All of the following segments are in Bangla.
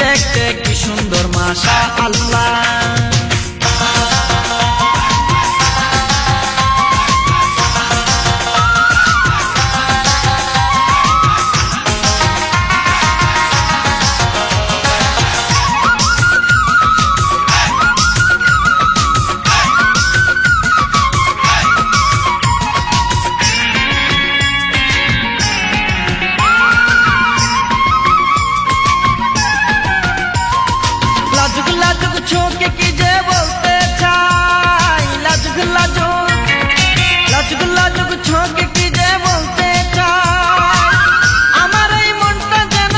দেখতে কি সুন্দর মাশাআল্লাহ। চোখে কি যে বলতে চাই, লাজুক লাজুক চোখে কি যে বলতে চাই, আমার এই মনটা যেন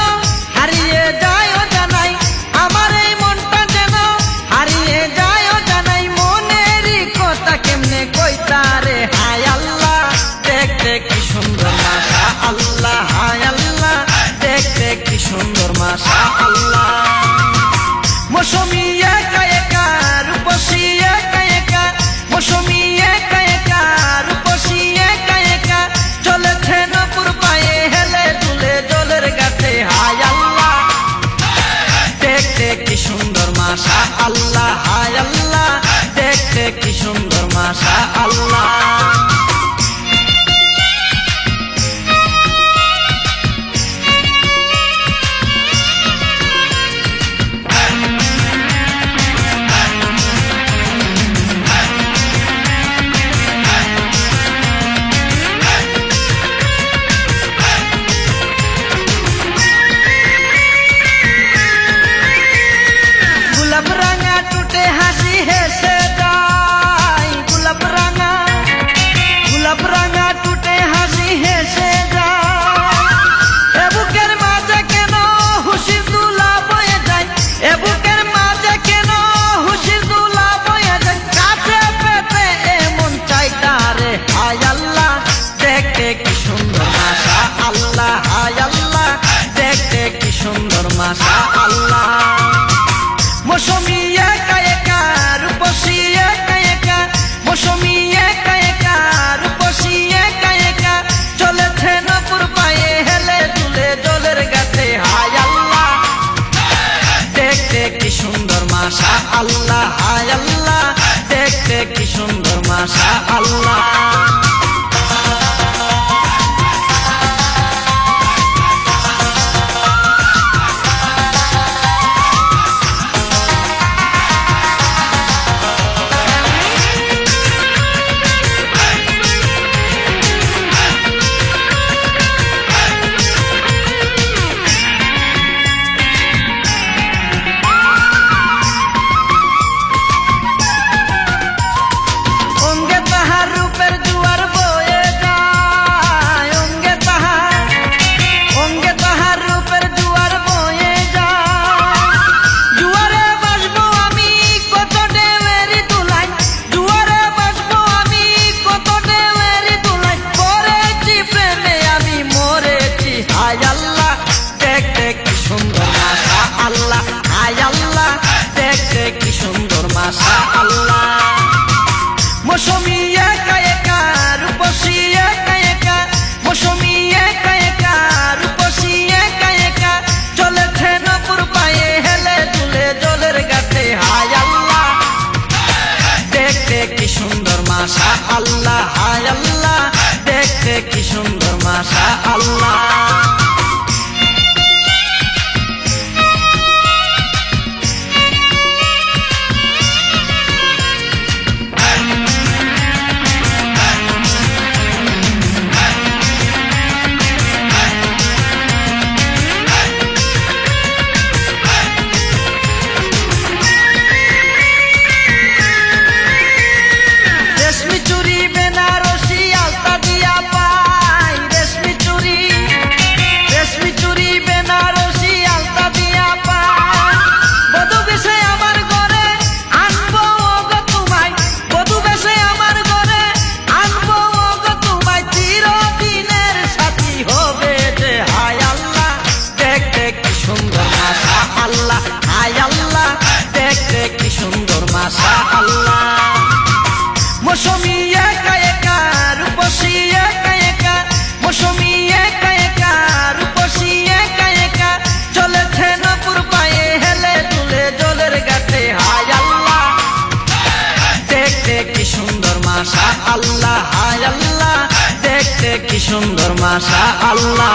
হারিয়ে যায় ও জানাই, আমার এই মনটা যেন হারিয়ে যায় ও জানাই, মনেরই কথা কেমনে কইতা রে হায় আল্লাহ, দেখতে কি সুন্দর মাশাআল্লাহ, হায় আল্লাহ দেখতে কি সুন্দর মাশাআল্লাহ। মৌসুমী একা একা রূপসী একা একা, মৌসুমী একা একা রূপসী একা একা, চলেছে নপুর পায়ে হেলে দুলে জলের গাছে হায় আল্লাহ, দেখতে কি সুন্দর মাশাআল্লাহ, হায় আল্লাহ দেখতে কি সুন্দর মাশাআল্লাহ। মাশাআল্লাহ মৌসুমী একা একা রূপসী একা একা, মৌসুমী একা একা রূপসী একা একা, চলেছে নপুর পায়ে হেলে দুলে জলের গাছে হায় আল্লাহ, দেখতে কি সুন্দর মাশাআল্লাহ, হায় আল্লাহ দেখতে কি সুন্দর মাশাআল্লাহ। মৌসুমী একা একা রূপসী একা একা, মৌসুমী একা একা রূপসী একা একা, চলেছে নপুর পায়ে হেলে দুলে জলের গাছে হায় আল্লাহ, দেখতে কি সুন্দর মাশাআল্লাহ, হায় আল্লাহ দেখতে কি সুন্দর মাশা আল্লাহ। মৌসুমী একা একা রূপসী একা একা, মৌসুমী একা একা রূপসী একা একা, চলেছে নপুর পায়ে হেলে দুলে জলের গাছে। হায় আল্লাহ দেখতে কি সুন্দর মাশা আল্লাহ, হায় আল্লাহ দেখতে কি সুন্দর মাশা আল্লাহ।